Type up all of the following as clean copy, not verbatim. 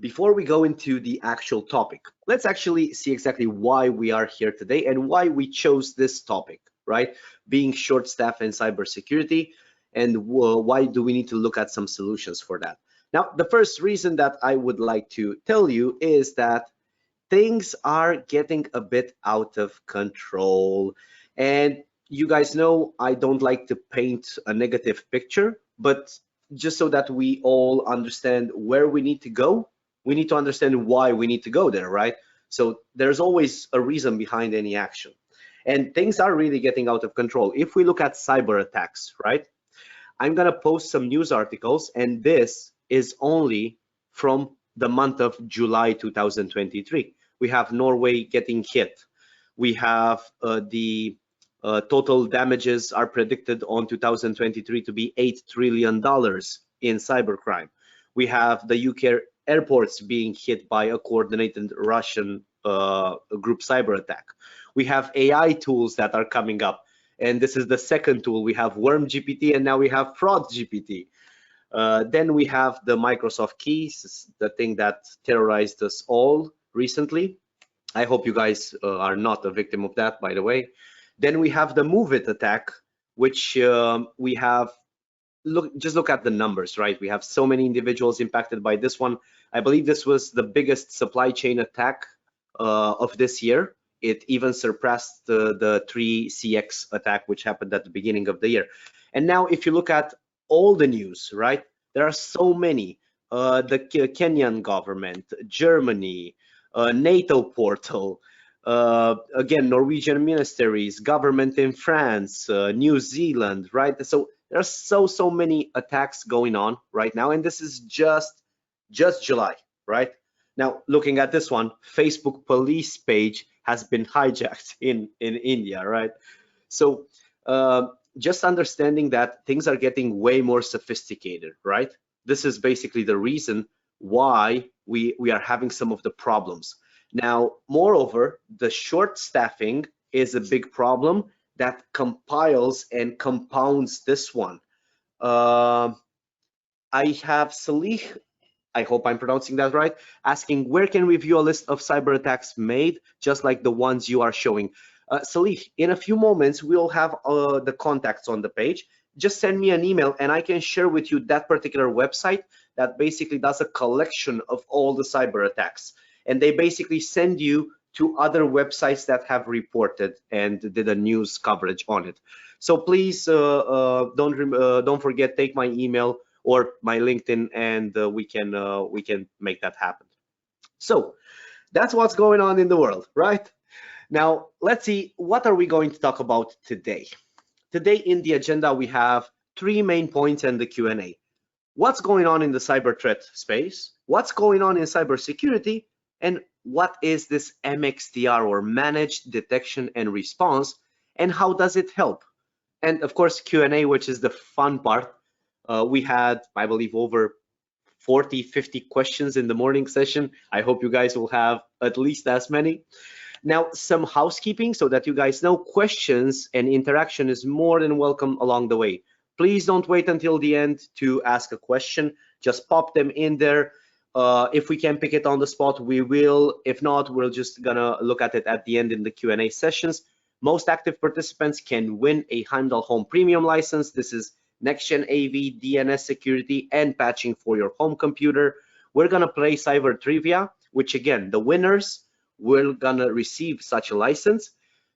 before we go into the actual topic, let's actually see exactly why we are here today and why we chose this topic, right? Being short staff in cybersecurity, and why do we need to look at some solutions for that? Now, the first reason that I would like to tell you is that things are getting a bit out of control. And you guys know I don't like to paint a negative picture, but just so that we all understand where we need to go, we need to understand why we need to go there, right? So there's always a reason behind any action. And things are really getting out of control. If we look at cyber attacks, right? I'm gonna post some news articles, and this is only from the month of July 2023. We have Norway getting hit. We have the total damages are predicted on 2023 to be $8 trillion in cybercrime. We have the UK airports being hit by a coordinated Russian group cyber attack. We have AI tools that are coming up, and this is the second tool. We have Worm GPT, and now we have Fraud GPT. Then we have the Microsoft keys, the thing that terrorized us all recently. I hope you guys are not a victim of that, by the way. Then we have the Move It attack, which we have, just look at the numbers, right? We have so many individuals impacted by this one. I believe this was the biggest supply chain attack of this year. It even surpassed the 3CX attack, which happened at the beginning of the year. And now if you look at all the news, right, there are so many. The Kenyan government, Germany, NATO portal, again, Norwegian ministries, government in France, New Zealand, right? So there are so many attacks going on right now, and this is just July, right? Now, looking at this one, Facebook police page has been hijacked in India, right? So just understanding that things are getting way more sophisticated, right? This is basically the reason why we are having some of the problems. Now, moreover, the short staffing is a big problem that compiles and compounds this one. I have Salih, I hope I'm pronouncing that right, asking where can we view a list of cyber attacks made, just like the ones you are showing. Salih, in a few moments, we'll have the contacts on the page. Just send me an email and I can share with you that particular website that basically does a collection of all the cyber attacks. And they basically send you to other websites that have reported and did a news coverage on it. So please don't forget, take my email or my LinkedIn, and we can make that happen. So that's what's going on in the world, right? Now let's see, what are we going to talk about today? Today in the agenda we have 3 main points and the Q&A. What's going on in the cyber threat space? What's going on in cybersecurity? And what is this MXDR, or Managed Detection and Response, and how does it help? And of course Q&A, which is the fun part. We had, I believe, over 40-50 questions in the morning session. I hope you guys will have at least as many. Now, some housekeeping so that you guys know, questions and interaction is more than welcome along the way. Please don't wait until the end to ask a question. Just pop them in there. If we can pick it on the spot, we will. If not, we're just gonna look at it at the end in the Q&A sessions. Most active participants can win a Heimdal Home Premium license. This is next-gen AV, DNS security, and patching for your home computer. We're gonna play cyber trivia, which again, the winners will gonna receive such a license.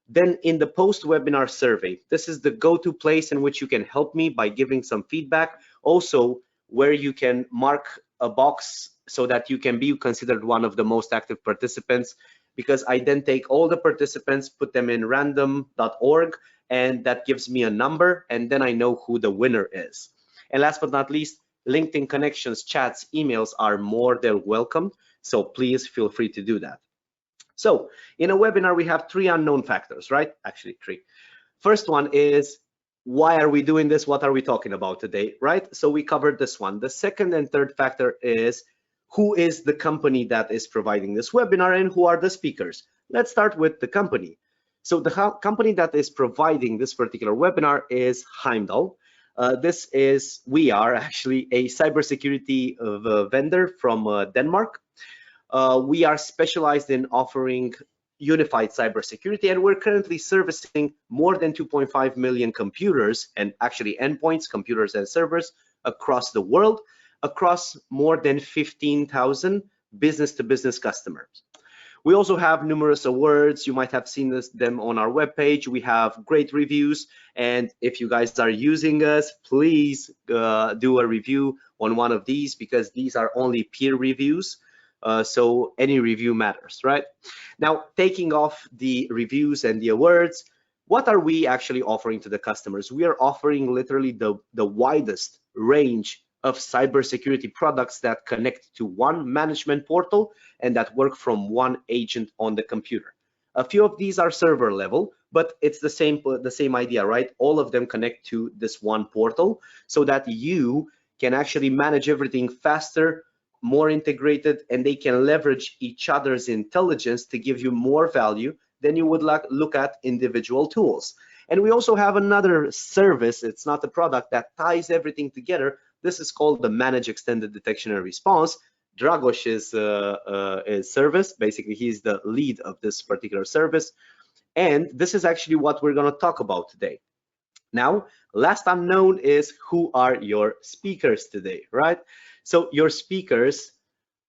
Then in the post-webinar survey, this is the go-to place in which you can help me by giving some feedback. Also, where you can mark a box so that you can be considered one of the most active participants, because I then take all the participants, put them in random.org, and that gives me a number, and then I know who the winner is. And last but not least, LinkedIn connections, chats, emails are more than welcome, so please feel free to do that. So in a webinar, we have 3 unknown factors, right? Actually 3. First one is, why are we doing this? What are we talking about today, right? So we covered this one. The second and third factor is, who is the company that is providing this webinar and who are the speakers? Let's start with the company. So the company that is providing this particular webinar is Heimdal. We are actually a cybersecurity vendor from Denmark. We are specialized in offering unified cybersecurity, and we're currently servicing more than 2.5 million computers and actually endpoints, computers and servers across the world, across more than 15,000 business-to-business customers. We also have numerous awards. You might have seen them on our webpage. We have great reviews, and if you guys are using us, please do a review on one of these, because these are only peer reviews. So any review matters, right? Now, taking off the reviews and the awards, what are we actually offering to the customers? We are offering literally the widest range of cybersecurity products that connect to one management portal and that work from one agent on the computer. A few of these are server level, but it's the same idea, right? All of them connect to this one portal so that you can actually manage everything faster, more integrated, and they can leverage each other's intelligence to give you more value than you would look at individual tools. And we also have another service, it's not a product, that ties everything together. This is called the Managed Extended Detection and Response. Dragos is service. Basically, he's the lead of this particular service. And this is actually what we're going to talk about today. Now, last unknown is, who are your speakers today, right? So your speakers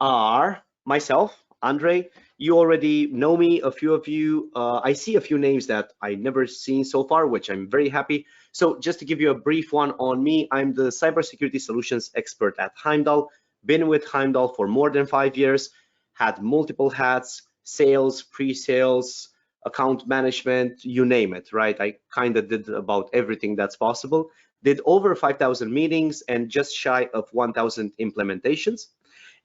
are myself, Andrei. You already know me, a few of you. I see a few names that I never seen so far, which I'm very happy. So just to give you a brief one on me, I'm the cybersecurity solutions expert at Heimdal. Been with Heimdal for more than 5 years, had multiple hats, sales, pre-sales, account management, you name it, right? I kind of did about everything that's possible. Did over 5,000 meetings and just shy of 1,000 implementations.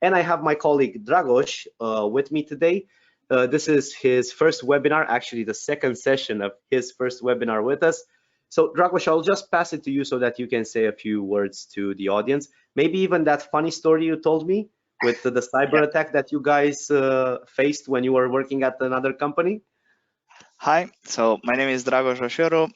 And I have my colleague Dragos with me today. This is his first webinar, actually the second session of his first webinar with us. So Dragos, I'll just pass it to you so that you can say a few words to the audience. Maybe even that funny story you told me with the cyber attack that you guys faced when you were working at another company. Hi, so my name is Dragos Rosioru.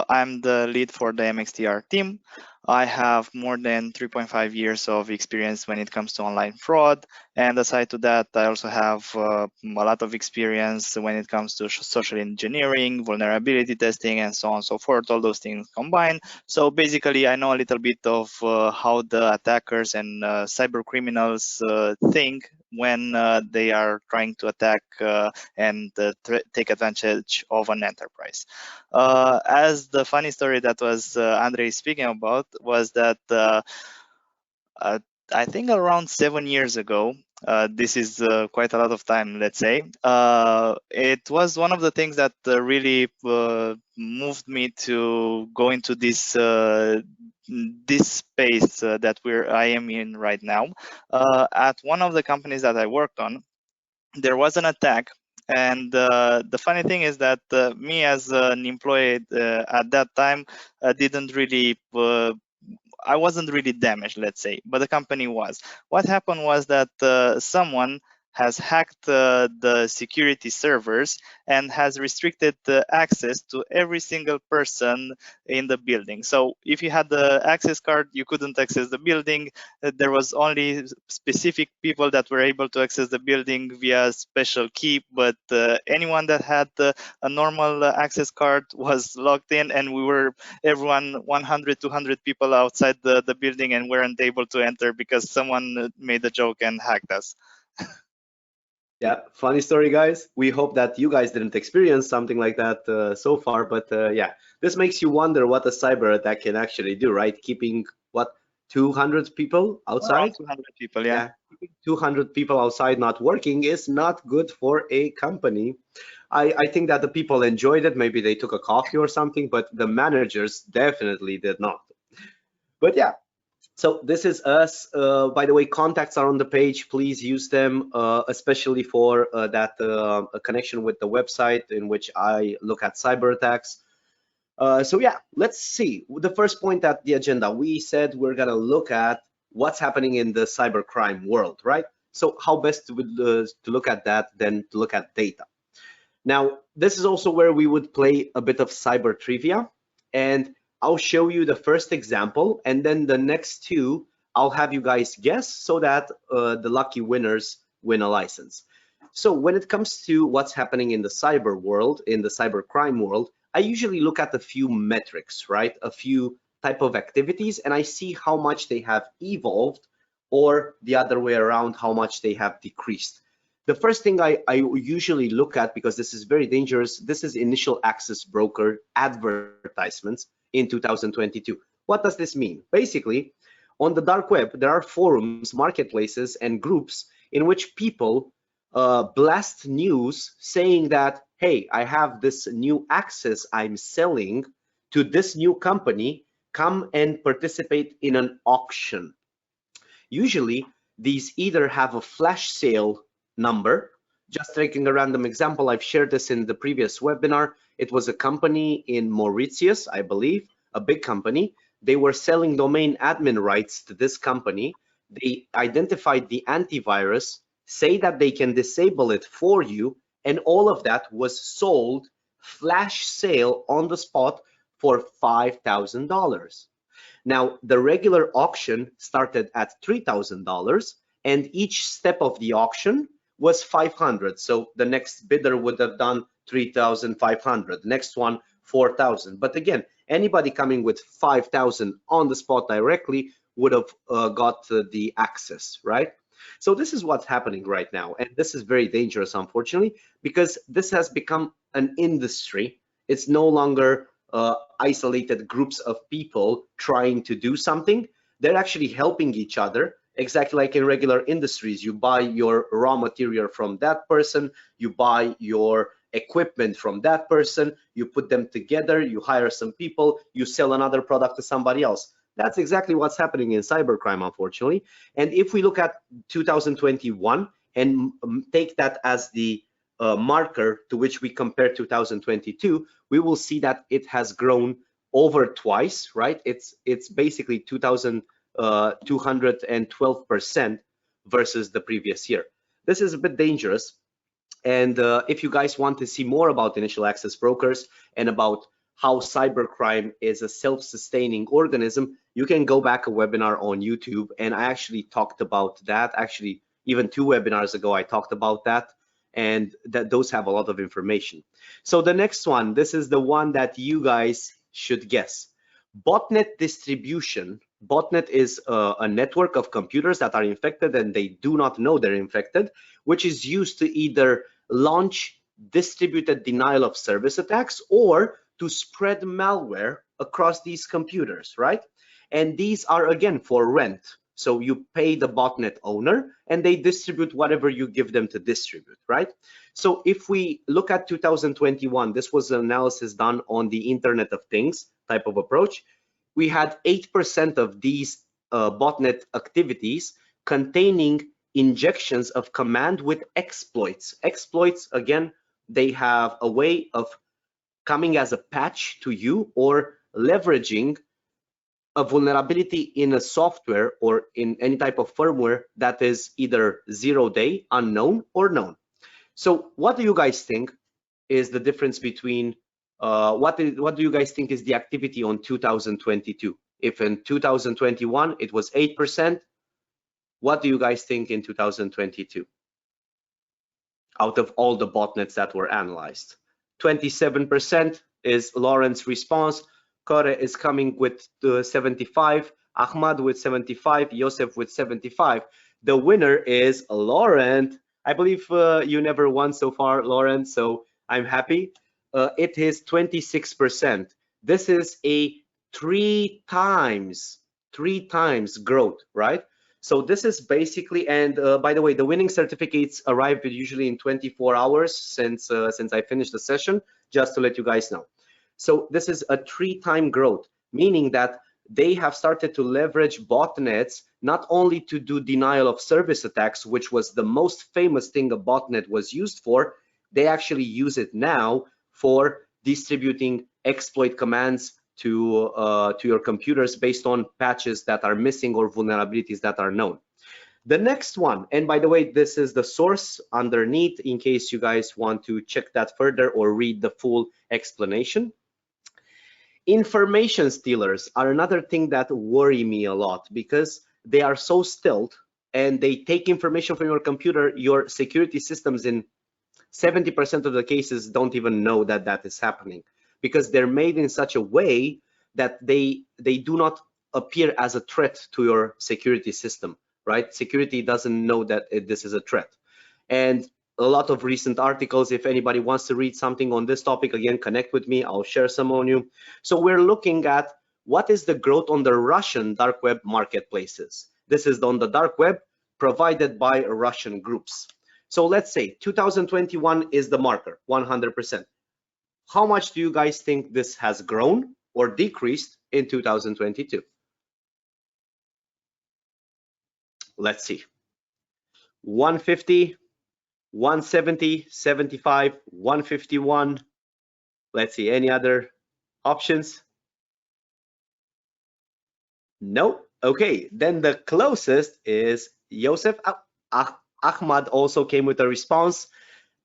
I'm the lead for the MXDR team. I have more than 3.5 years of experience when it comes to online fraud. And aside to that, I also have a lot of experience when it comes to social engineering, vulnerability testing, and so on and so forth, all those things combined. So basically, I know a little bit of how the attackers and cyber criminals think when they are trying to attack and take advantage of an enterprise. As the funny story that was Andrei speaking about was that I think around 7 years ago, this is quite a lot of time, let's say, it was one of the things that really moved me to go into this this space that I am in right now. At one of the companies that I worked on, there was an attack. And the funny thing is that me as an employee at that time didn't really I wasn't really damaged, let's say, but the company was. What happened was that someone has hacked the security servers and has restricted the access to every single person in the building. So if you had the access card, you couldn't access the building. There was only specific people that were able to access the building via special key, but anyone that had a normal access card was logged in, and we were everyone 100, 200 people outside the building and weren't able to enter because someone made a joke and hacked us. Yeah, funny story, guys. We hope that you guys didn't experience something like that so far, but yeah, this makes you wonder what a cyber attack can actually do, right? Keeping what, 200 people outside? Around 200 people, yeah. Keeping 200 people outside not working is not good for a company. I think that the people enjoyed it. Maybe they took a coffee or something, but the managers definitely did not. But yeah. So this is us. By the way, contacts are on the page. Please use them, especially for that connection with the website in which I look at cyber attacks. So yeah, let's see. The first point at the agenda, we said we're gonna look at what's happening in the cybercrime world, right? So how best to look at that than to look at data? Now, this is also where we would play a bit of cyber trivia. And I'll show you the first example, and then the next two, I'll have you guys guess so that the lucky winners win a license. So when it comes to what's happening in the cyber world, in the cybercrime world, I usually look at a few metrics, right? A few type of activities, and I see how much they have evolved, or the other way around, how much they have decreased. The first thing I usually look at, because this is very dangerous, this is initial access broker advertisements in 2022. What does this mean? Basically, on the dark web, there are forums, marketplaces, and groups in which people blast news saying that, hey, I have this new access I'm selling to this new company, come and participate in an auction. Usually, these either have a flash sale number. Just taking a random example, I've shared this in the previous webinar. It was a company in Mauritius, I believe, a big company. They were selling domain admin rights to this company. They identified the antivirus, say that they can disable it for you, and all of that was sold flash sale on the spot for $5,000. Now, the regular auction started at $3,000, and each step of the auction was $500. So the next bidder would have done $3,500, next one $4,000. But again, anybody coming with $5,000 on the spot directly would have got the access, right? So this is what's happening right now, and this is very dangerous, unfortunately, because this has become an industry. It's no longer isolated groups of people trying to do something. They're actually helping each other, exactly like in regular industries. You buy your raw material from that person, you buy your equipment from that person, you put them together, you hire some people, you sell another product to somebody else. That's exactly what's happening in cybercrime, unfortunately. And if we look at 2021 and take that as the marker to which we compare 2022, we will see that it has grown over twice, right? It's basically 212% versus the previous year. This is a bit dangerous. And if you guys want to see more about initial access brokers and about how cybercrime is a self-sustaining organism, you can go back a webinar on YouTube, and I actually talked about that. Actually, even 2 webinars ago, I talked about that, and those have a lot of information. So the next one, this is the one that you guys should guess. Botnet distribution. Botnet is a network of computers that are infected and they do not know they're infected, which is used to either launch distributed denial of service attacks or to spread malware across these computers, right? And these are, again, for rent. So you pay the botnet owner and they distribute whatever you give them to distribute, right? So if we look at 2021, this was an analysis done on the Internet of Things type of approach. We had 8% of these botnet activities containing injections of command with exploits. Exploits, again, they have a way of coming as a patch to you or leveraging a vulnerability in a software or in any type of firmware that is either 0-day, unknown, or known. So what do you guys think is the difference between what do you guys think is the activity on 2022? If in 2021 it was 8%, what do you guys think in 2022 out of all the botnets that were analyzed? 27% is Lauren's response. Kore is coming with 75, Ahmad with 75, Yosef with 75. The winner is Lauren. I believe you never won so far, Lauren, so I'm happy. It is 26%. This is a 3 times growth, right? So this is basically, and by the way, the winning certificates arrive usually in 24 hours since I finished the session, just to let you guys know. So this is a 3-time growth, meaning that they have started to leverage botnets not only to do denial of service attacks, which was the most famous thing a botnet was used for. They actually use it now for distributing exploit commands to your computers based on patches that are missing or vulnerabilities that are known. The next one, and by the way, this is the source underneath in case you guys want to check that further or read the full explanation. Information stealers are another thing that worry me a lot because they are so stealth and they take information from your computer. Your security systems in 70% of the cases don't even know that that is happening because they're made in such a way that they do not appear as a threat to your security system, right? Security doesn't know that this is a threat. And a lot of recent articles, if anybody wants to read something on this topic, again, connect with me, I'll share some on you. So we're looking at what is the growth on the Russian dark web marketplaces. This is on the dark web provided by Russian groups. So let's say 2021 is the marker, 100%. How much do you guys think this has grown or decreased in 2022? Let's see. 150, 170, 75, 151. Let's see, any other options? No. Okay, then the closest is Joseph. Ahmad also came with a response.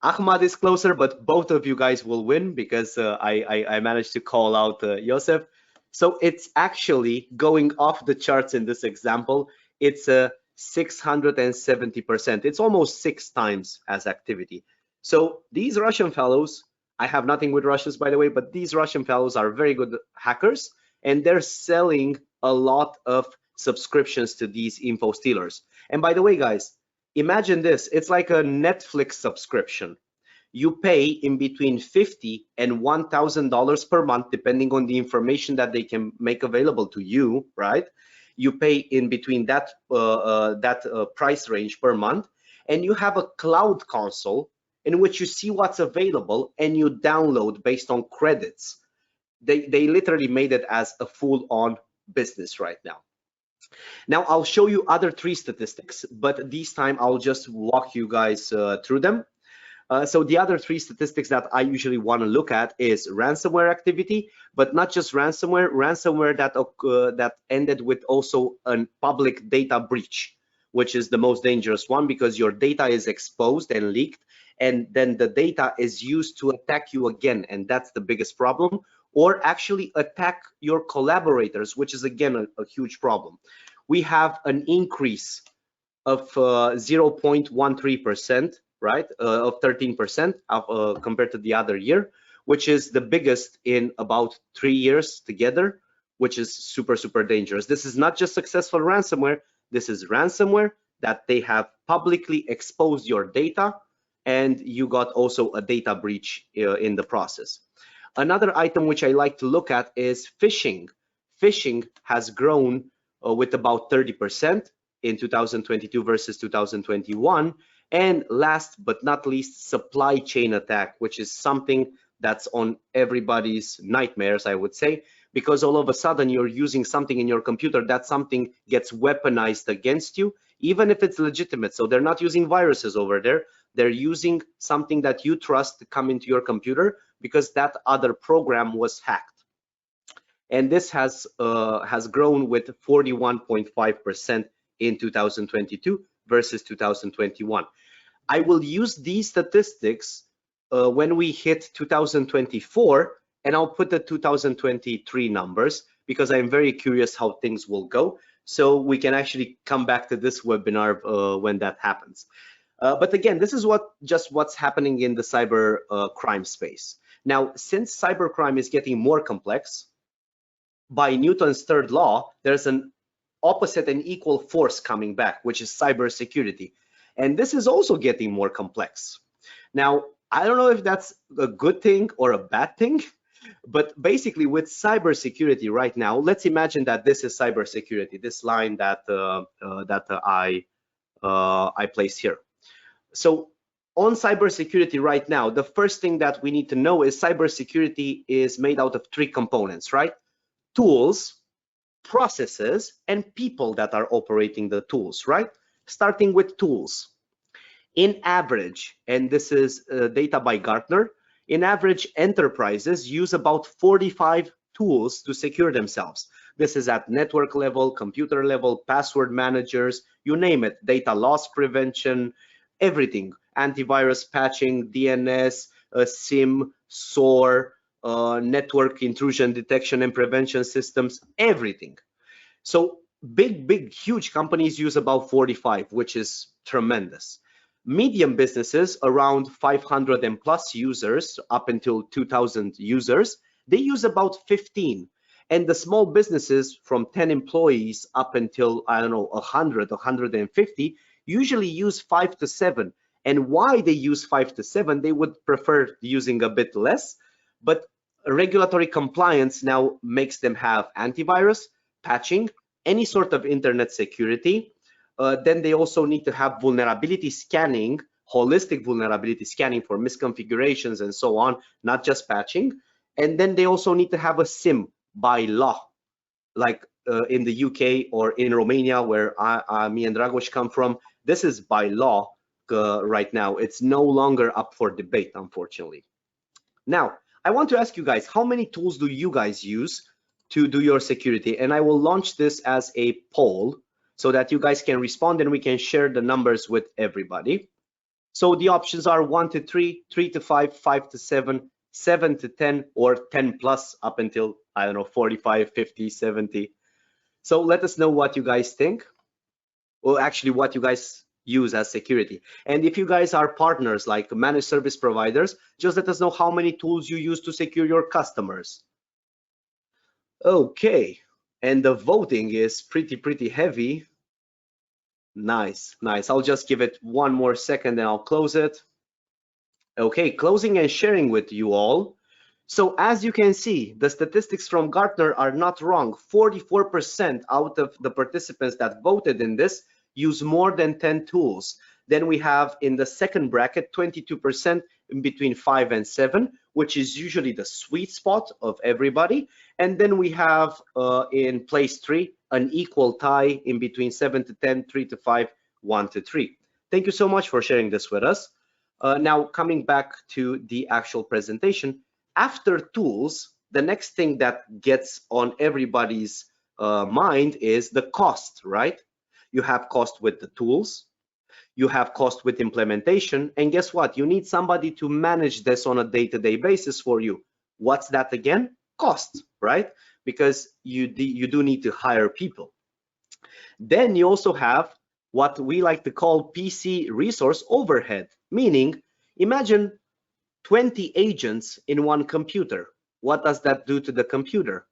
Ahmad is closer, but both of you guys will win because I managed to call out Joseph. So it's actually going off the charts in this example. It's a 670%. It's almost 6 times as activity. So these Russian fellows, I have nothing with Russians, by the way, but these Russian fellows are very good hackers, and they're selling a lot of subscriptions to these Infostealers. And by the way, guys, imagine this. It's like a Netflix subscription. You pay in between $50 and $1,000 per month, depending on the information that they can make available to you, right? You pay in between that price range per month, and you have a cloud console in which you see what's available and you download based on credits. They literally made it as a full-on business right now. Now I'll show you other 3 statistics, but this time I'll just walk you guys through them. So the other 3 statistics that I usually want to look at is ransomware activity, but not just ransomware that ended with also a public data breach, which is the most dangerous one because your data is exposed and leaked, and then the data is used to attack you again, and that's the biggest problem, or actually attack your collaborators, which is again a huge problem. We have an increase of 0.13%, right, of 13% compared to the other year, which is the biggest in about 3 years together, which is super, super dangerous. This is not just successful ransomware. This is ransomware that they have publicly exposed your data, and you got also a data breach in the process. Another item which I like to look at is phishing. Phishing has grown with about 30% in 2022 versus 2021. And last but not least, supply chain attack, which is something that's on everybody's nightmares, I would say, because all of a sudden you're using something in your computer, that something gets weaponized against you, even if it's legitimate. So they're not using viruses over there. They're using something that you trust to come into your computer because that other program was hacked. And this has grown with 41.5% in 2022 versus 2021. I will use these statistics when we hit 2024, and I'll put the 2023 numbers because I'm very curious how things will go. So we can actually come back to this webinar when that happens. But again, this is what's happening in the cyber crime space. Now, since cybercrime is getting more complex, by Newton's third law, there's an opposite and equal force coming back, which is cybersecurity. And this is also getting more complex. Now, I don't know if that's a good thing or a bad thing, but basically with cybersecurity right now, let's imagine that this is cybersecurity, this line that I placed here. So on cybersecurity right now, the first thing that we need to know is cybersecurity is made out of 3 components, right? Tools, processes, and people that are operating the tools, right? Starting with tools. In average, and this is data by Gartner, in average, enterprises use about 45 tools to secure themselves. This is at network level, computer level, password managers, you name it, data loss prevention, everything, antivirus patching, DNS, SIM, SOAR, network intrusion detection and prevention systems, everything. So big, huge companies use about 45, which is tremendous. Medium businesses, around 500 and plus users, up until 2,000 users, they use about 15. And the small businesses from 10 employees up until, I don't know, 100, 150, usually use 5 to 7. And why they use 5 to 7, they would prefer using a bit less, but regulatory compliance now makes them have antivirus, patching, any sort of internet security. Then they also need to have vulnerability scanning, holistic vulnerability scanning for misconfigurations and so on, not just patching. And then they also need to have a SIM by law, like in the UK or in Romania, where me and Dragos come from. This is by law right now. It's no longer up for debate, unfortunately. Now, I want to ask you guys, how many tools do you guys use to do your security? And I will launch this as a poll so that you guys can respond and we can share the numbers with everybody. So the options are 1 to 3, 3 to 5, 5 to 7, 7 to 10, or 10 plus up until, I don't know, 45, 50, 70. So let us know what you guys think, or actually what you guys use as security. And if you guys are partners like managed service providers, just let us know how many tools you use to secure your customers. Okay, and the voting is pretty heavy. Nice. I'll just give it one more second and I'll close it. Okay, closing and sharing with you all. So as you can see, the statistics from Gartner are not wrong. 44% out of the participants that voted in this use more than 10 tools. Then we have in the second bracket, 22% in between 5 and 7, which is usually the sweet spot of everybody. And then we have in place 3, an equal tie in between 7 to 10, 3 to 5, 1 to 3. Thank you so much for sharing this with us. Now coming back to the actual presentation, after tools, the next thing that gets on everybody's mind is the cost, right? You have cost with the tools, you have cost with implementation, and guess what? You need somebody to manage this on a day-to-day basis for you. What's that again? Cost, right? Because you do need to hire people. Then you also have what we like to call PC resource overhead, meaning imagine 20 agents in one computer. What does that do to the computer?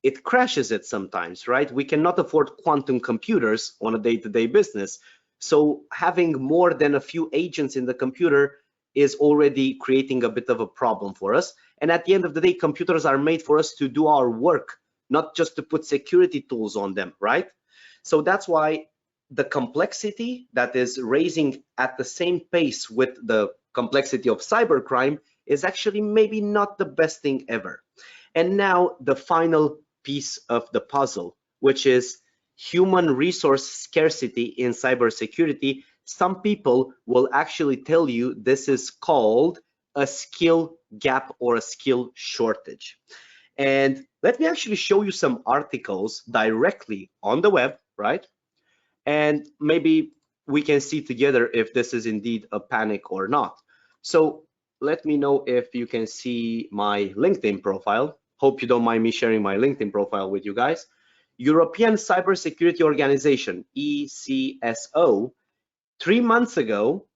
It crashes it sometimes, right? We cannot afford quantum computers on a day-to-day business. So having more than a few agents in the computer is already creating a bit of a problem for us. And at the end of the day, computers are made for us to do our work, not just to put security tools on them, right? So that's why the complexity that is raising at the same pace with the complexity of cybercrime is actually maybe not the best thing ever. And now the final piece of the puzzle, which is human resource scarcity in cybersecurity. Some people will actually tell you this is called a skill gap or a skill shortage. And let me actually show you some articles directly on the web, right? And maybe we can see together if this is indeed a panic or not. So let me know if you can see my LinkedIn profile. Hope you don't mind me sharing my LinkedIn profile with you guys. European Cybersecurity Organization, ECSO, 3 months ago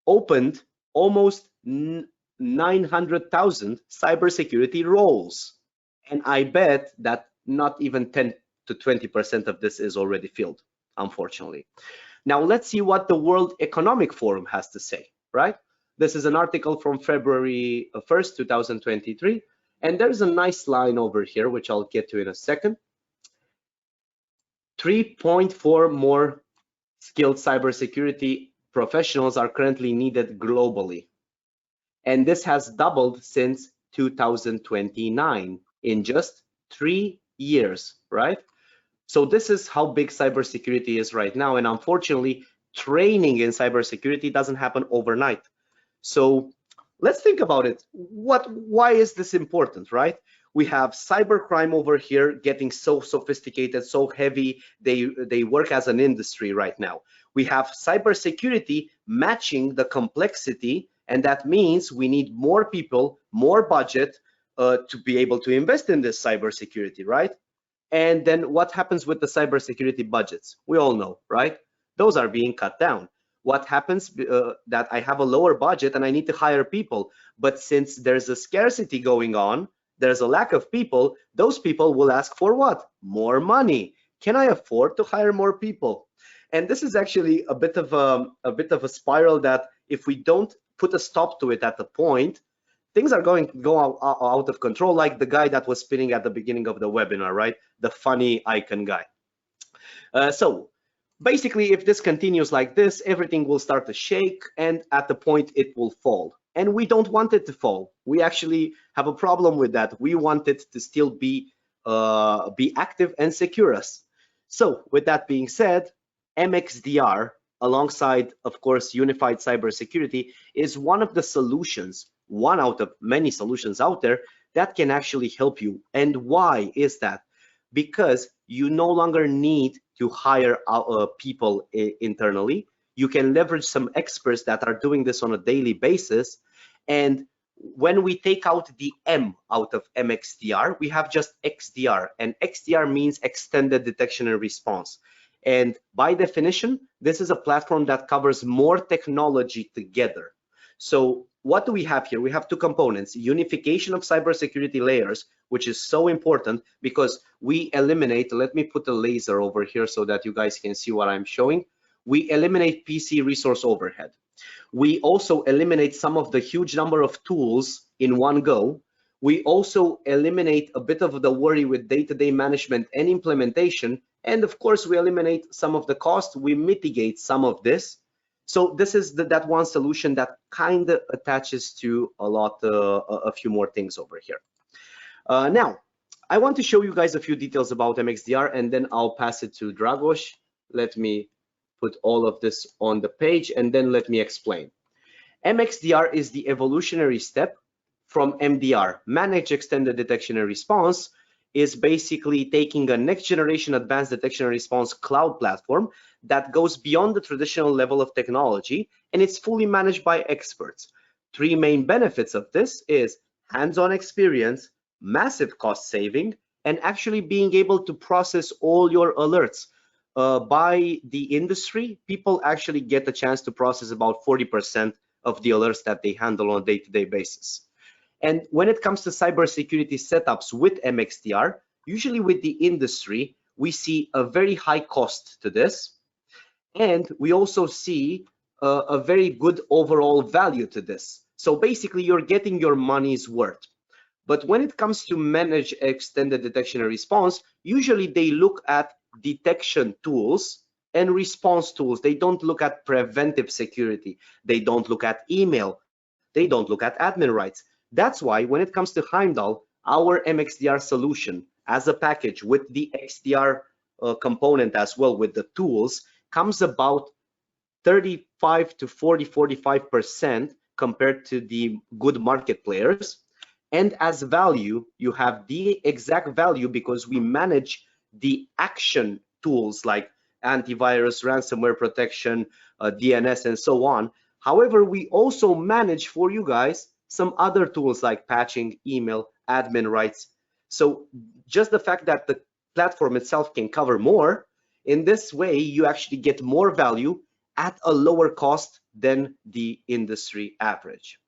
opened almost 900,000 cybersecurity roles. And I bet that not even 10 to 20% of this is already filled, unfortunately. Now let's see what the World Economic Forum has to say, right? This is an article from February 1st, 2023. And there's a nice line over here, which I'll get to in a second. 3.4 more skilled cybersecurity professionals are currently needed globally. And this has doubled since 2029 in just 3 years, right? So this is how big cybersecurity is right now. And unfortunately, training in cybersecurity doesn't happen overnight. So let's think about it. Why is this important, right? We have cybercrime over here getting so sophisticated, so heavy, they work as an industry right now. We have cybersecurity matching the complexity And that means we need more people, more budget to be able to invest in this cybersecurity, right? And then what happens with the cybersecurity budgets? We all know, right? Those are being cut down. What happens that I have a lower budget and I need to hire people, but since there's a scarcity going on, there's a lack of people, those people will ask for what? More money. Can I afford to hire more people? And this is actually a bit of a spiral that if we don't put a stop to it at the point, things are going to go out of control, like the guy that was spinning at the beginning of the webinar, right? The funny icon guy. So basically, if this continues like this, everything will start to shake, and at the point it will fall. And we don't want it to fall. We actually have a problem with that. We want it to still be active and secure us. So with that being said, MXDR, alongside, of course, unified cybersecurity, is one of the solutions, one out of many solutions out there that can actually help you. And why is that? Because you no longer need to hire people internally. You can leverage some experts that are doing this on a daily basis. And when we take out the M out of MXDR, we have just XDR. And XDR means extended detection and response. And by definition, this is a platform that covers more technology together. So what do we have here? We have two components: unification of cybersecurity layers, which is so important because we eliminate, let me put a laser over here so that you guys can see what I'm showing. We eliminate PC resource overhead. We also eliminate some of the huge number of tools in one go. We also eliminate a bit of the worry with day-to-day management and implementation. And of course, we eliminate some of the cost. We mitigate some of this. So this is that one solution that kind of attaches to a few more things over here. Now, I want to show you guys a few details about MXDR, and then I'll pass it to Dragos. Let me put all of this on the page, and then let me explain. MXDR is the evolutionary step from MDR, Managed Extended Detection and Response, is basically taking a next generation advanced detection and response cloud platform that goes beyond the traditional level of technology, and it's fully managed by experts. Three main benefits of this is hands-on experience, massive cost saving, and actually being able to process all your alerts. By the industry, people actually get a chance to process about 40% of the alerts that they handle on a day-to-day basis. And when it comes to cybersecurity setups with MXDR, usually with the industry, we see a very high cost to this. And we also see a very good overall value to this. So basically, you're getting your money's worth. But when it comes to managed extended detection and response, usually they look at detection tools and response tools. They don't look at preventive security. They don't look at email. They don't look at admin rights. That's why when it comes to Heimdal, our MXDR solution as a package with the XDR component as well with the tools comes about 35 to 45% compared to the good market players. And as value, you have the exact value because we manage the action tools like antivirus, ransomware protection, DNS, and so on. However, we also manage for you guys some other tools like patching, email, admin rights. So just the fact that the platform itself can cover more, in this way, you actually get more value at a lower cost than the industry average.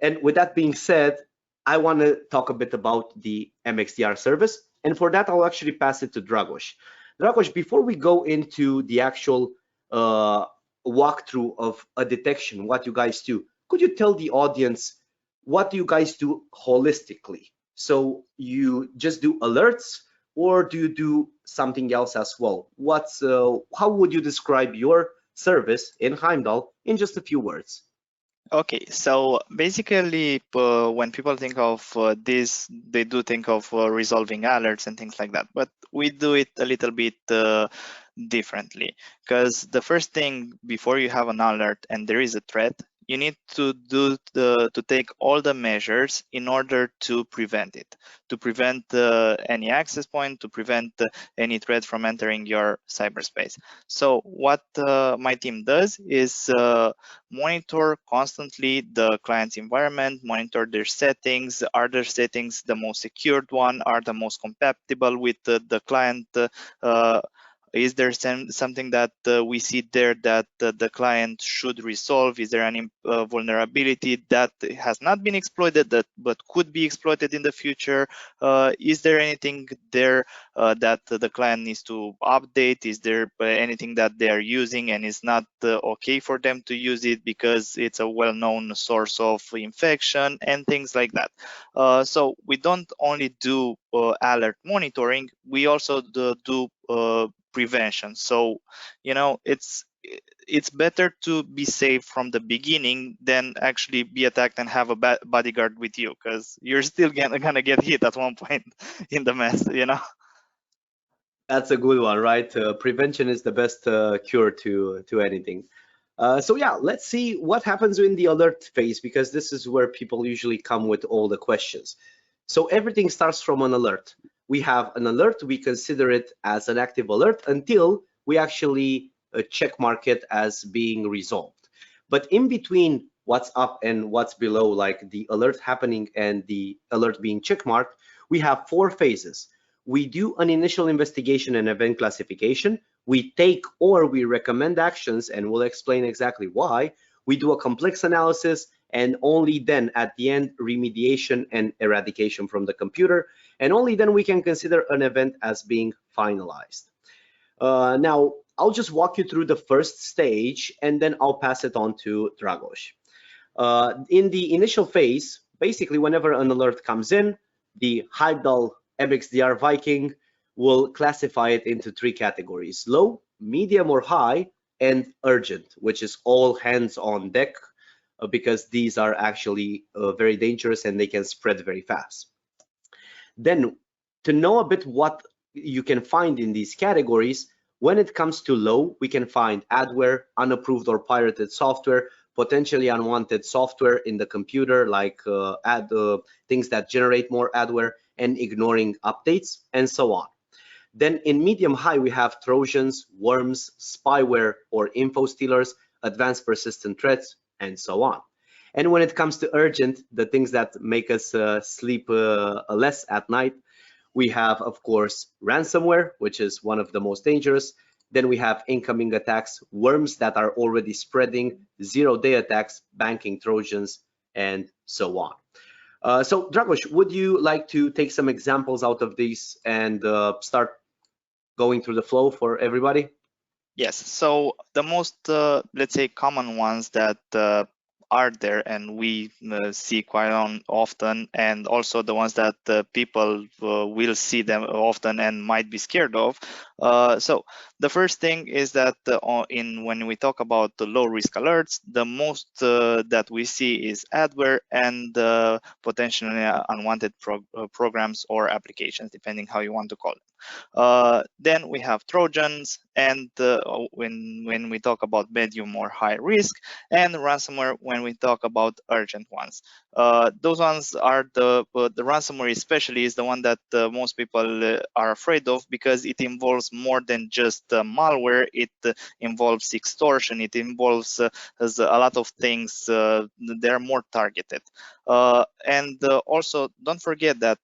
And with that being said, I want to talk a bit about the MXDR service. And for that, I'll actually pass it to Dragos. Dragos, before we go into the actual walkthrough of a detection, what you guys do, could you tell the audience what do you guys do holistically? So you just do alerts, or do you do something else as well? How would you describe your service in Heimdal in just a few words? Okay, so basically, when people think of this, they do think of resolving alerts and things like that. But we do it a little bit differently, because the first thing before you have an alert and there is a threat, you need to take all the measures in order to prevent it, to prevent any access point, to prevent any threat from entering your cyberspace. So what my team does is monitor constantly the client's environment, monitor their settings. Are their settings the most secured one? Are the most compatible with the client? Is there something that we see there that the client should resolve? Is there any vulnerability that has not been exploited but could be exploited in the future? Is there anything there that the client needs to update? Is there anything that they are using and it's not okay for them to use it because it's a well-known source of infection and things like that? So we don't only do alert monitoring, we also do prevention. So, you know, it's better to be safe from the beginning than actually be attacked and have a bodyguard with you, because you're still gonna get hit at one point in the mess, you know. That's a good one, right? Prevention is the best cure to anything. So yeah, let's see what happens in the alert phase, because this is where people usually come with all the questions. So everything starts from an alert. We have an alert, we consider it as an active alert until we actually check mark it as being resolved. But in between what's up and what's below, like the alert happening and the alert being check marked, we have 4 phases. We do an initial investigation and event classification. We take or we recommend actions, and we'll explain exactly why. We do a complex analysis, and only then at the end, remediation and eradication from the computer. And only then we can consider an event as being finalized. Now, I'll just walk you through the first stage, and then I'll pass it on to Dragos. In the initial phase, basically whenever an alert comes in, the Heimdal MXDR Viking will classify it into 3 categories: low, medium or high, and urgent, which is all hands on deck, because these are actually very dangerous and they can spread very fast. Then, to know a bit what you can find in these categories, when it comes to low, we can find adware, unapproved or pirated software, potentially unwanted software in the computer, like things that generate more adware, and ignoring updates, and so on. Then in medium high, we have Trojans, worms, spyware or Infostealers, advanced persistent threats, and so on. And when it comes to urgent, the things that make us sleep less at night, we have, of course, ransomware, which is one of the most dangerous. Then we have incoming attacks, worms that are already spreading, zero-day attacks, banking Trojans, and so on. So Dragos, would you like to take some examples out of these and start going through the flow for everybody? Yes, so the most, let's say, common ones that are there and we see quite often, and also the ones that people will see them often and might be scared of. So the first thing is that when we talk about the low risk alerts, the most that we see is adware and potentially unwanted programs or applications, depending how you want to call them. Then we have Trojans, and when we talk about medium or high risk, and ransomware when we talk about urgent ones. Those ones are the ransomware especially is the one that most people are afraid of, because it involves more than just malware. It involves extortion. It involves a lot of things. They're more targeted. And also, don't forget that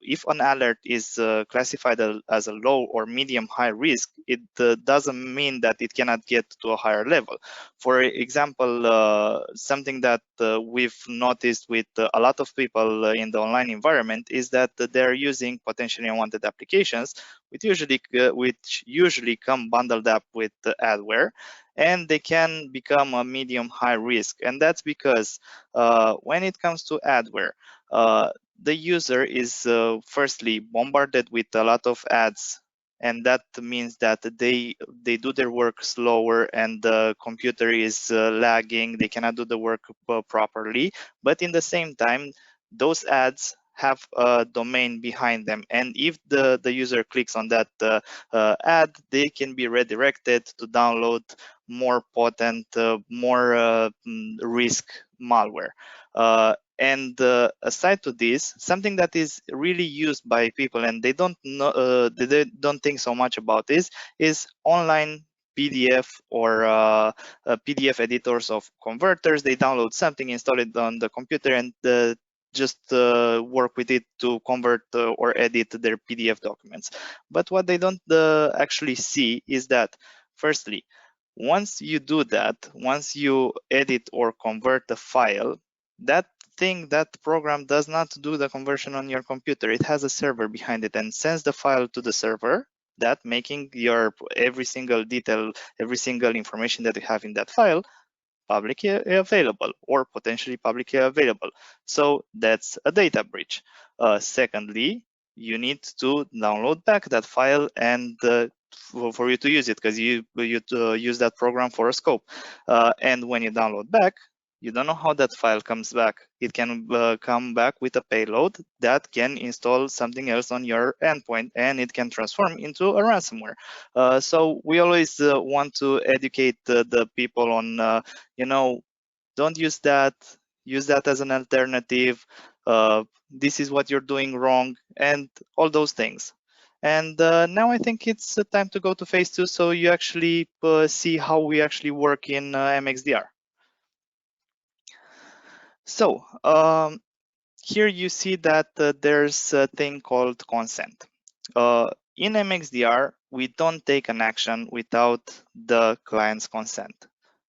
if an alert is classified as a low or medium high risk, it doesn't mean that it cannot get to a higher level. For example, something that we've noticed with a lot of people in the online environment is that they're using potentially unwanted applications, which usually come bundled up with adware, and they can become a medium high risk. And that's because when it comes to adware, the user is firstly bombarded with a lot of ads, and that means that they do their work slower and the computer is lagging. They cannot do the work properly, but in the same time, those ads have a domain behind them, and if the user clicks on that ad, they can be redirected to download more potent, more risk malware. And aside to this, something that is really used by people and they don't know, they don't think so much about this, is online PDF or PDF editors of converters. They download something, install it on the computer, and just work with it to convert or edit their PDF documents. But what they don't actually see is that, firstly, once you do that, once you edit or convert a file, that program does not do the conversion on your computer. It has a server behind it and sends the file to the server, that making your every single detail, every single information that you have in that file publicly available or potentially publicly available. So that's a data breach. Secondly, you need to download back that file and for you to use it, because you use that program for a scope. And when you download back, you don't know how that file comes back. It can come back with a payload that can install something else on your endpoint, and it can transform into a ransomware. So we always want to educate the people on, don't use that. Use that as an alternative. This is what you're doing wrong, and all those things. And now I think it's time to go to phase 2, so you actually see how we actually work in MXDR. So here you see that there's a thing called consent. In MXDR, we don't take an action without the client's consent.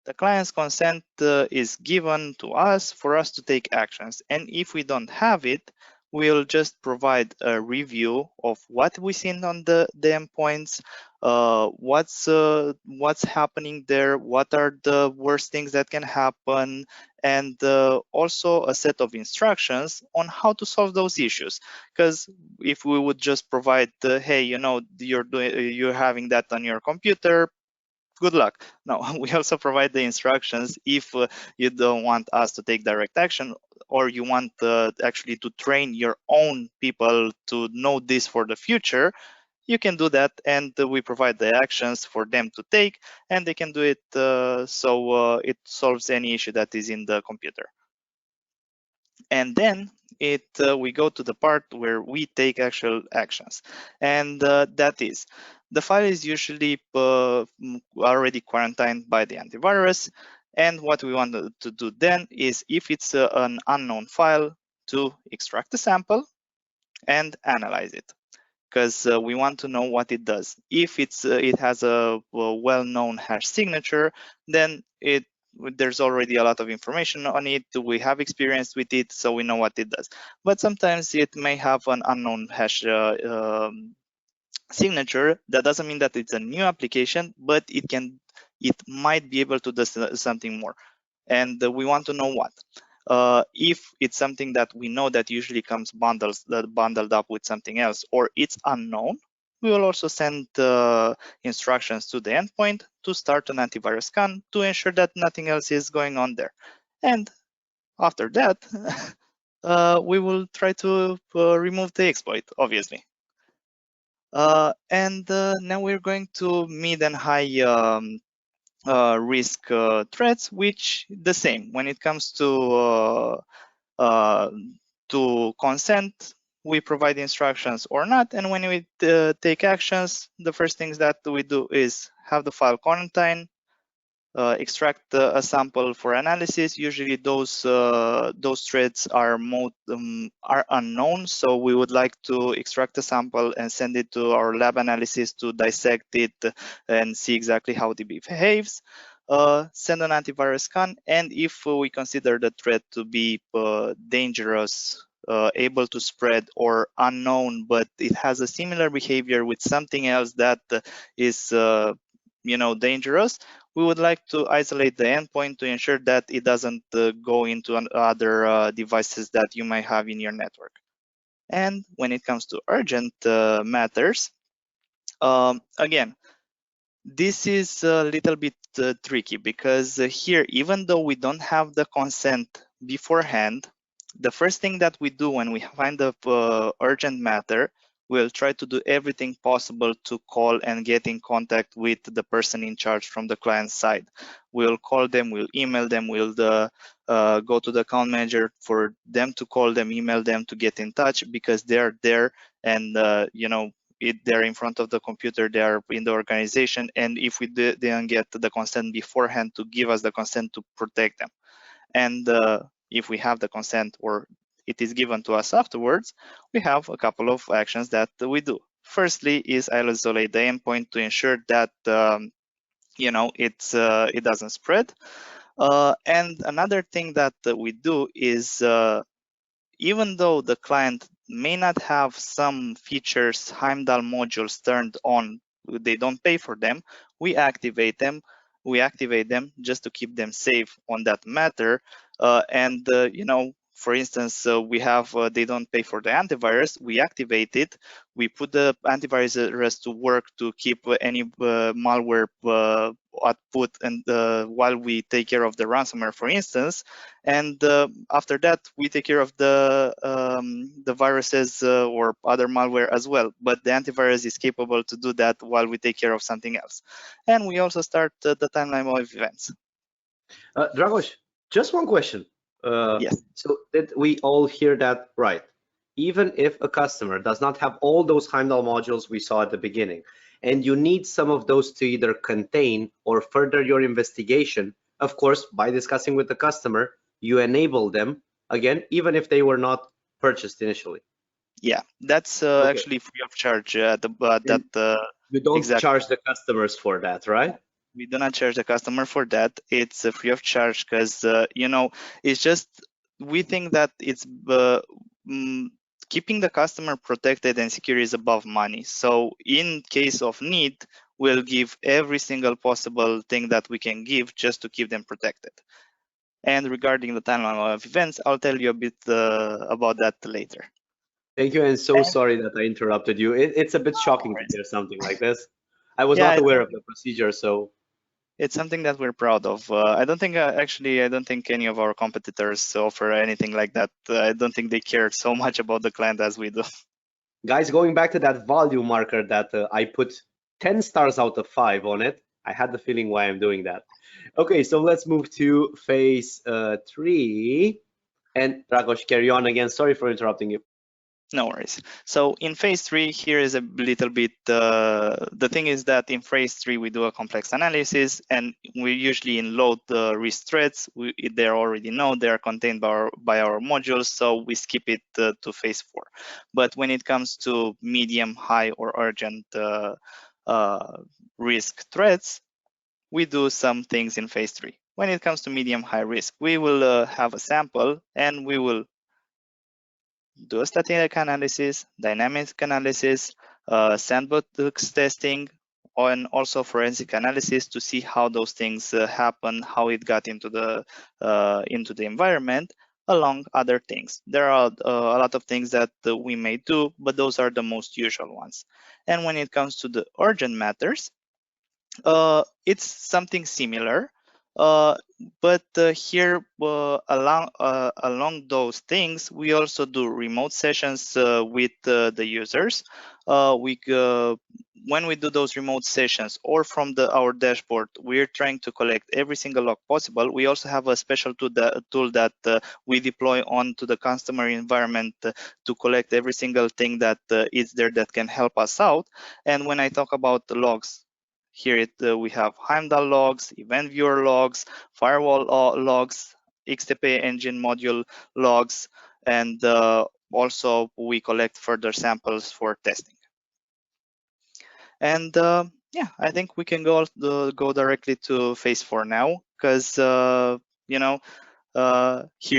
The client's consent is given to us for us to take actions. And if we don't have it, we'll just provide a review of what we seen on the endpoints, what's happening there, what are the worst things that can happen, and also a set of instructions on how to solve those issues. Because if we would just provide, hey, you're having that on your computer, good luck. No, we also provide the instructions if you don't want us to take direct action, or you want actually to train your own people to know this for the future. You can do that, and we provide the actions for them to take, and they can do it so it solves any issue that is in the computer. And then we go to the part where we take actual actions, and that is, the file is usually already quarantined by the antivirus, and what we want to do then is, if it's an unknown file, to extract the sample and analyze it, because we want to know what it does. If it has a well-known hash signature, then there's already a lot of information on it. We have experience with it, so we know what it does. But sometimes it may have an unknown hash signature. That doesn't mean that it's a new application, but it might be able to do something more, and we want to know what. If it's something that we know that usually comes bundled up with something else, or it's unknown, we will also send instructions to the endpoint to start an antivirus scan to ensure that nothing else is going on there. And after that, we will try to remove the exploit, obviously. And now we're going to mid and high risk threats, which the same. When it comes to consent, we provide instructions or not, and when we take actions, the first things that we do is have the file quarantine, extract a sample for analysis. Usually those threads are unknown, so we would like to extract a sample and send it to our lab analysis to dissect it and see exactly how it behaves. Send an antivirus scan, and if we consider the threat to be dangerous, able to spread, or unknown, but it has a similar behavior with something else that is dangerous, we would like to isolate the endpoint to ensure that it doesn't go into other devices that you might have in your network. And when it comes to urgent matters, again, this is a little bit tricky, because here, even though we don't have the consent beforehand, the first thing that we do when we find the urgent matter, we'll try to do everything possible to call and get in contact with the person in charge from the client side. We'll call them, we'll email them, we'll go to the account manager for them to call them, email them to get in touch, because they're there and they're in front of the computer, they are in the organization, and if we didn't get the consent beforehand to give us the consent to protect them, and if we have the consent or it is given to us afterwards, we have a couple of actions that we do. Firstly is isolate the endpoint to ensure that it doesn't spread. And another thing that we do is even though the client may not have some features, Heimdal modules turned on, they don't pay for them, we activate them. We activate them just to keep them safe on that matter. For instance, we have they don't pay for the antivirus. We activate it. We put the antivirus to work to keep any malware output, and while we take care of the ransomware, for instance. And after that, we take care of the viruses or other malware as well. But the antivirus is capable to do that while we take care of something else. And we also start the timeline of events. Dragos, just one question. Yes. So did we all hear that right? Even if a customer does not have all those Heimdal modules we saw at the beginning, and you need some of those to either contain or further your investigation, of course, by discussing with the customer, you enable them, again, even if they were not purchased initially. Yeah, that's actually free of charge. You don't charge the customers for that, right? We do not charge the customer for that. It's free of charge because it's just, we think that it's keeping the customer protected and secure is above money. So in case of need, we'll give every single possible thing that we can give just to keep them protected. And regarding the timeline of events, I'll tell you a bit about that later. Thank you, and so sorry that I interrupted you. It's a bit shocking to hear something like this. I was not aware of the procedure, so. It's something that we're proud of. I don't think any of our competitors offer anything like that. I don't think they care so much about the client as we do. Guys, going back to that value marker that I put 10 stars out of 5 on it, I had the feeling why I'm doing that. Okay, so let's move to phase 3. And Dragos, carry on again. Sorry for interrupting you. No worries. So in phase 3, here is a little bit, the thing is that in phase 3, we do a complex analysis, and we usually load the risk threats. They're already known, they're contained by our modules, so we skip it to phase 4. But when it comes to medium, high, or urgent risk threats, we do some things in phase 3. When it comes to medium, high risk, we will have a sample, and we will do a static analysis, dynamic analysis, sandbox testing, and also forensic analysis to see how those things happen, how it got into the environment, along other things. There are a lot of things that we may do, but those are the most usual ones. And when it comes to the urgent matters, it's something similar. But here, along those things, we also do remote sessions with the users. When we do those remote sessions or from our dashboard, we're trying to collect every single log possible. We also have a special tool that we deploy onto the customer environment to collect every single thing that is there that can help us out. And when I talk about the logs, here we have Heimdal logs, event viewer logs, firewall logs, XTP engine module logs, and also we collect further samples for testing. And yeah, I think we can go directly to phase 4 now, because here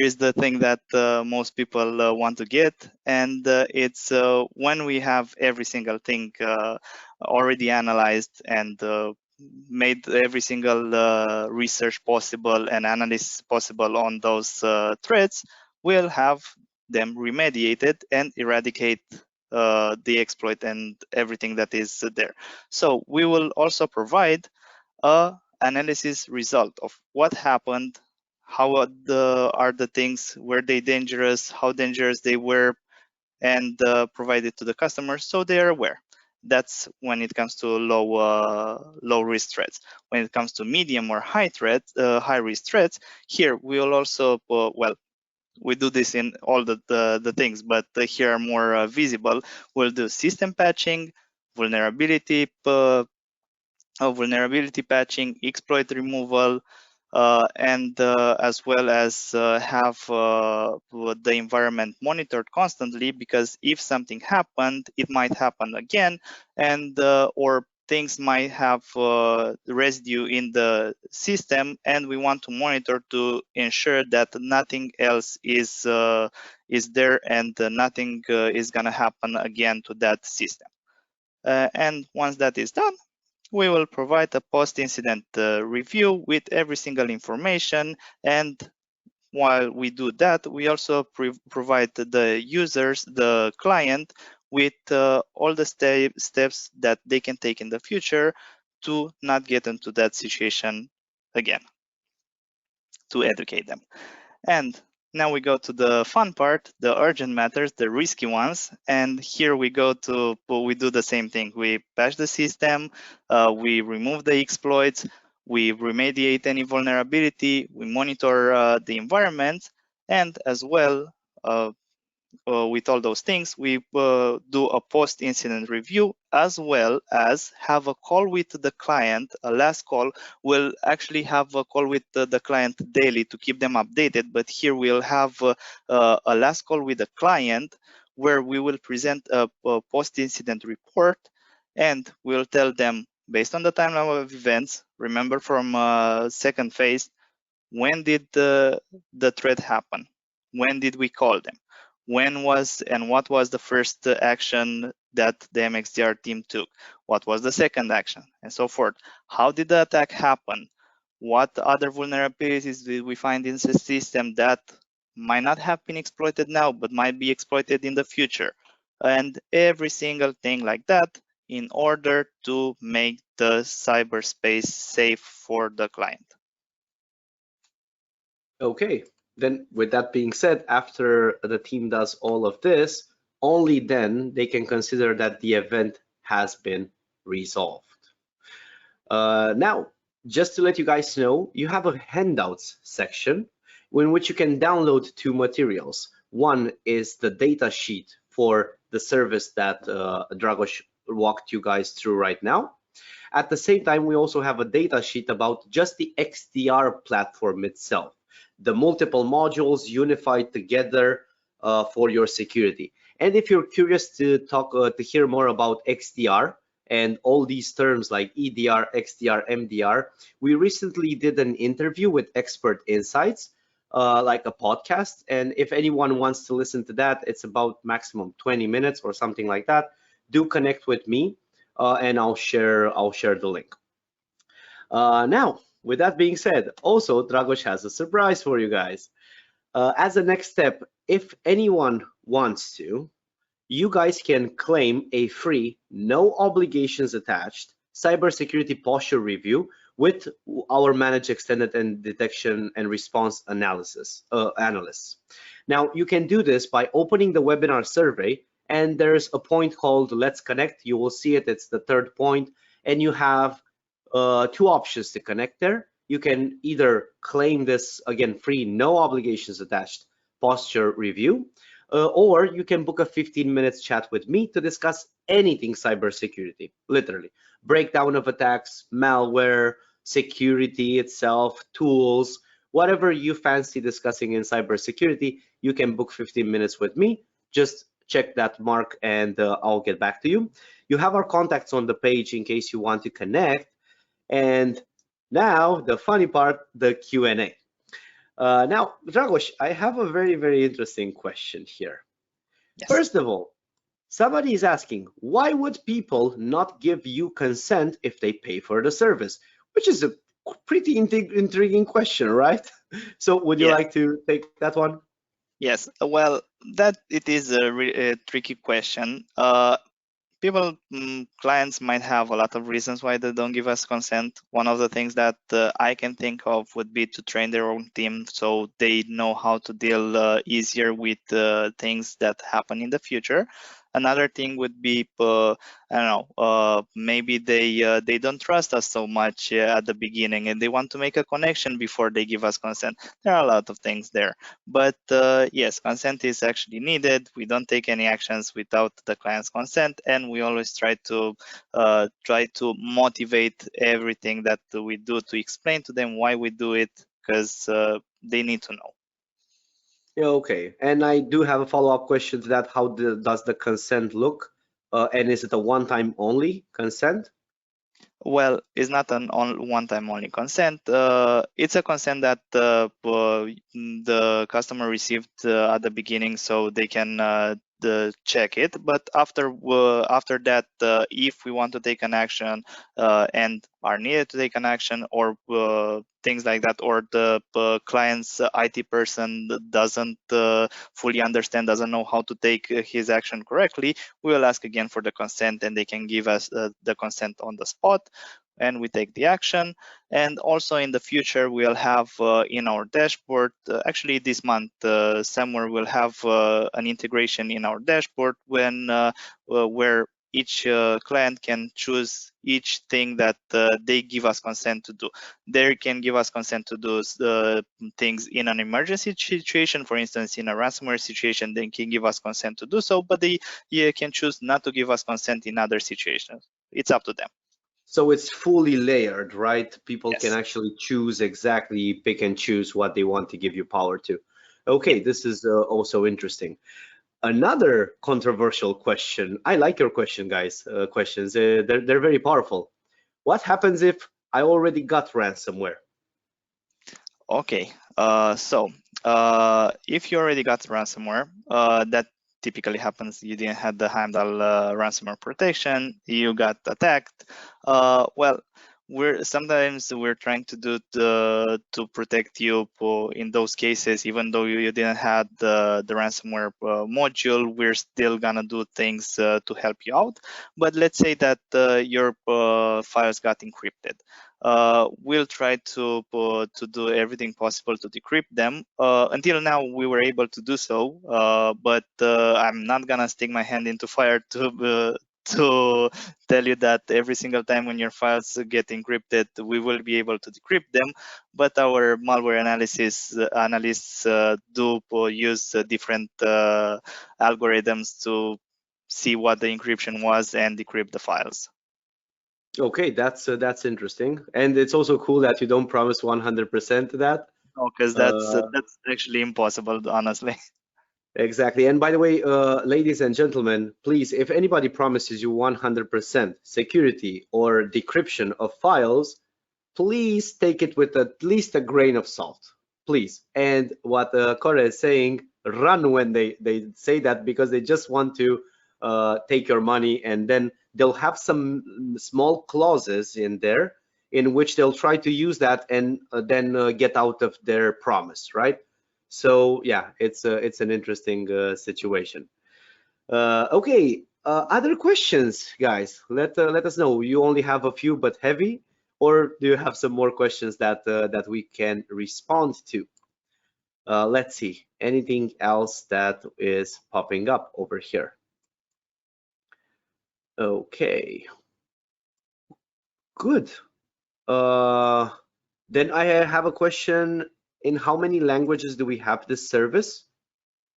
is the thing that most people want to get, and it's when we have every single thing already analyzed and made every single research possible and analysis possible on those threats, we'll have them remediated and eradicate the exploit and everything that is there. So we will also provide a analysis result of what happened, how are the things, were they dangerous, how dangerous they were, and provide it to the customers so they are aware. That's when it comes to low risk threats. When it comes to medium or high risk threats, here we will also we do this in all the things, but here are more visible. We'll do system patching, vulnerability patching, exploit removal, and as well as have the environment monitored constantly, because if something happened, it might happen again, and or things might have residue in the system, and we want to monitor to ensure that nothing else is there, and nothing is going to happen again to that system. And once that is done, we will provide a post-incident review with every single information. And while we do that, we also provide the users, the client, with all the steps that they can take in the future to not get into that situation again, to educate them. And now we go to the fun part, the urgent matters, the risky ones. And here we do the same thing. We patch the system, we remove the exploits, we remediate any vulnerability, we monitor the environment, and as well, with all those things, we do a post-incident review, as well as have a call with the client, a last call. We'll actually have a call with the client daily to keep them updated, but here we'll have a last call with the client where we will present a post-incident report, and we'll tell them, based on the timeline of events, remember from second phase, when did the threat happen? When did we call them? When was and what was the first action that the MXDR team took? What was the second action? And so forth. How did the attack happen? What other vulnerabilities did we find in the system that might not have been exploited now, but might be exploited in the future? And every single thing like that, in order to make the cyberspace safe for the client. Okay, then with that being said, after the team does all of this, only then they can consider that the event has been resolved. Now, just to let you guys know, you have a handouts section in which you can download two materials. One is the data sheet for the service that Dragos walked you guys through right now. At the same time, we also have a data sheet about just the XDR platform itself, the multiple modules unified together for your security. And if you're curious to hear more about XDR and all these terms like EDR, XDR, MDR, we recently did an interview with Expert Insights, like a podcast. And if anyone wants to listen to that, it's about maximum 20 minutes or something like that. Do connect with me, and I'll share the link. Now, with that being said, also Dragos has a surprise for you guys. As a next step, if anyone wants to, you guys can claim a free, no obligations attached cybersecurity posture review with our managed extended and detection and response analysts. Now, you can do this by opening the webinar survey, and there's a point called Let's Connect. You will see it, it's the third point, and you have two options to connect there. You can either claim this, again, free, no obligations attached posture review, or you can book a 15-minute chat with me to discuss anything cybersecurity, literally. Breakdown of attacks, malware, security itself, tools, whatever you fancy discussing in cybersecurity, you can book 15 minutes with me. Just check that mark and I'll get back to you. You have our contacts on the page in case you want to connect. And now the funny part, the Q&A. Now, Dragos, I have a very, very interesting question here. Yes. First of all, somebody is asking, why would people not give you consent if they pay for the service? Which is a pretty intriguing question, right? So would you like to take that one? Yes, well, it is a tricky question. clients might have a lot of reasons why they don't give us consent. One of the things that I can think of would be to train their own team so they know how to deal easier with things that happen in the future. Another thing would be, I don't know, maybe they don't trust us so much at the beginning and they want to make a connection before they give us consent. There are a lot of things there. But yes, consent is actually needed. We don't take any actions without the client's consent, and we always try to motivate everything that we do to explain to them why we do it, because they need to know. Yeah, okay. And I do have a follow-up question to that. How does the consent look? And is it a one-time only consent? Well, it's not an one-time only consent. It's a consent that the customer received at the beginning, so they can check it. But after that, if we want to take an action and are needed to take an action, or things like that, or the client's IT person doesn't fully understand, doesn't know how to take his action correctly, we will ask again for the consent, and they can give us the consent on the spot, and we take the action. And also in the future, we'll have in our dashboard, actually this month, somewhere we'll have an integration in our dashboard where each client can choose each thing that they give us consent to do. They can give us consent to do things in an emergency situation. For instance, in a ransomware situation, they can give us consent to do so, but they can choose not to give us consent in other situations. It's up to them. So it's fully layered, right? People can Yes. actually choose exactly, pick and choose what they want to give you power to. Okay, this is also interesting. Another controversial question. I like your question, guys. Questions. They're very powerful. What happens if I already got ransomware? Okay. So if you already got ransomware, that typically happens. You didn't have the Heimdal ransomware protection. You got attacked. Well, sometimes we're trying to do to protect you in those cases, even though you didn't have the ransomware module. We're still gonna do things to help you out. But let's say that your files got encrypted. We'll try to do everything possible to decrypt them. Until now, we were able to do so, but I'm not gonna stick my hand into fire to tell you that every single time when your files get encrypted, we will be able to decrypt them. But our malware analysts do use different algorithms to see what the encryption was and decrypt the files. Okay, that's interesting, and it's also cool that you don't promise 100% to that. Because that's actually impossible, honestly. Exactly. And by the way, ladies and gentlemen, please, if anybody promises you 100% security or decryption of files, please take it with at least a grain of salt, please. And what Cora is saying, run when they say that, because they just want to take your money, and then they'll have some small clauses in there in which they'll try to use that and then get out of their promise, right? So yeah, it's an interesting situation. Okay, other questions, guys? Let us know. You only have a few, but heavy, or do you have some more questions that that we can respond to? Let's see. Anything else that is popping up over here? Okay, good. Then I have a question. In how many languages do we have this service?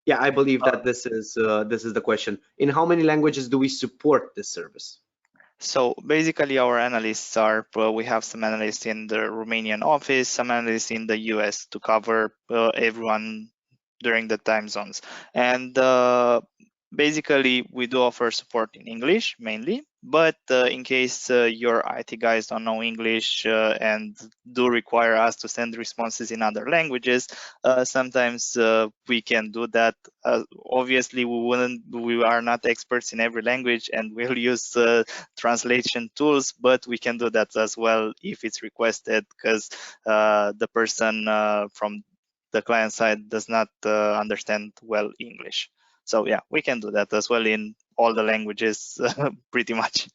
Yeah, I believe that this is the question. In how many languages do we support this service? So basically, our analysts we have some analysts in the Romanian office, some analysts in the US to cover everyone during the time zones. And basically, we do offer support in English mainly, but in case your IT guys don't know English and do require us to send responses in other languages, sometimes we can do that. Obviously, we are not experts in every language, and we'll use translation tools, but we can do that as well if it's requested, because the person from the client side does not understand well English. So yeah, we can do that as well in all the languages pretty much.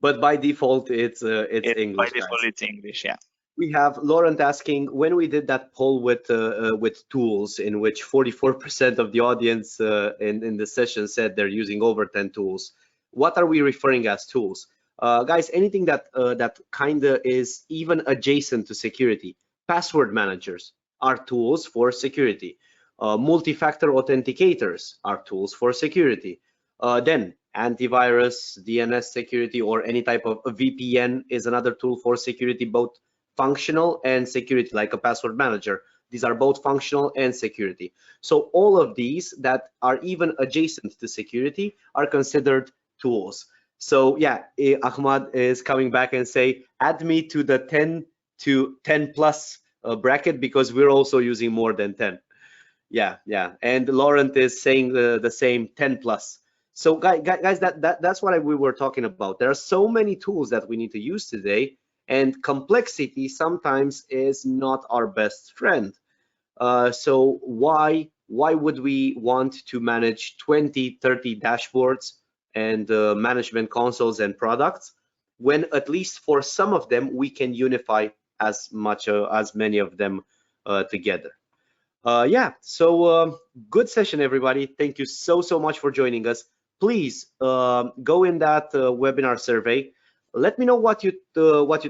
But by default, it's English, By default, guys. it's English, yeah. We have Laurent asking, when we did that poll with tools, in which 44% of the audience in the session said they're using over 10 tools, what are we referring as tools? Guys, anything that kind of is even adjacent to security. Password managers are tools for security. Multi-factor authenticators are tools for security. Then antivirus, DNS security, or any type of VPN is another tool for security, both functional and security, like a password manager. These are both functional and security. So all of these that are even adjacent to security are considered tools. So yeah, Ahmad is coming back and say, add me to the 10 to 10 plus bracket, because we're also using more than 10. Yeah. And Laurent is saying the same, 10 plus. So guys, that's what we were talking about. There are so many tools that we need to use today, and complexity sometimes is not our best friend. So why would we want to manage 20, 30 dashboards and management consoles and products, when at least for some of them we can unify as many of them together? Yeah, so good session, everybody. Thank you so much for joining us. Please go in that webinar survey. Let me know what you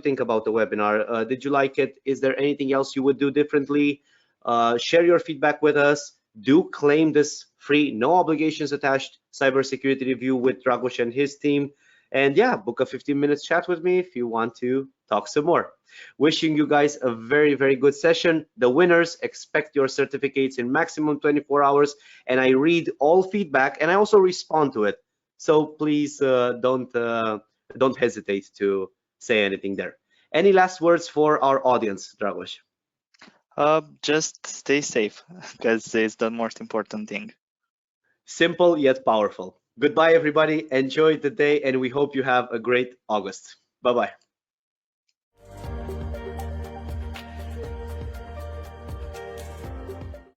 think about the webinar. Did you like it? Is there anything else you would do differently? Share your feedback with us. Do claim this free, no obligations attached cybersecurity review with Dragos and his team. And yeah, book a 15-minute chat with me if you want to talk some more. Wishing you guys a very good session. The winners, expect your certificates in maximum 24 hours. And I read all feedback and I also respond to it. So please don't hesitate to say anything there. Any last words for our audience, Dragos? Just stay safe, because it's the most important thing. Simple yet powerful. Goodbye, everybody. Enjoy the day, and we hope you have a great August. Bye-bye.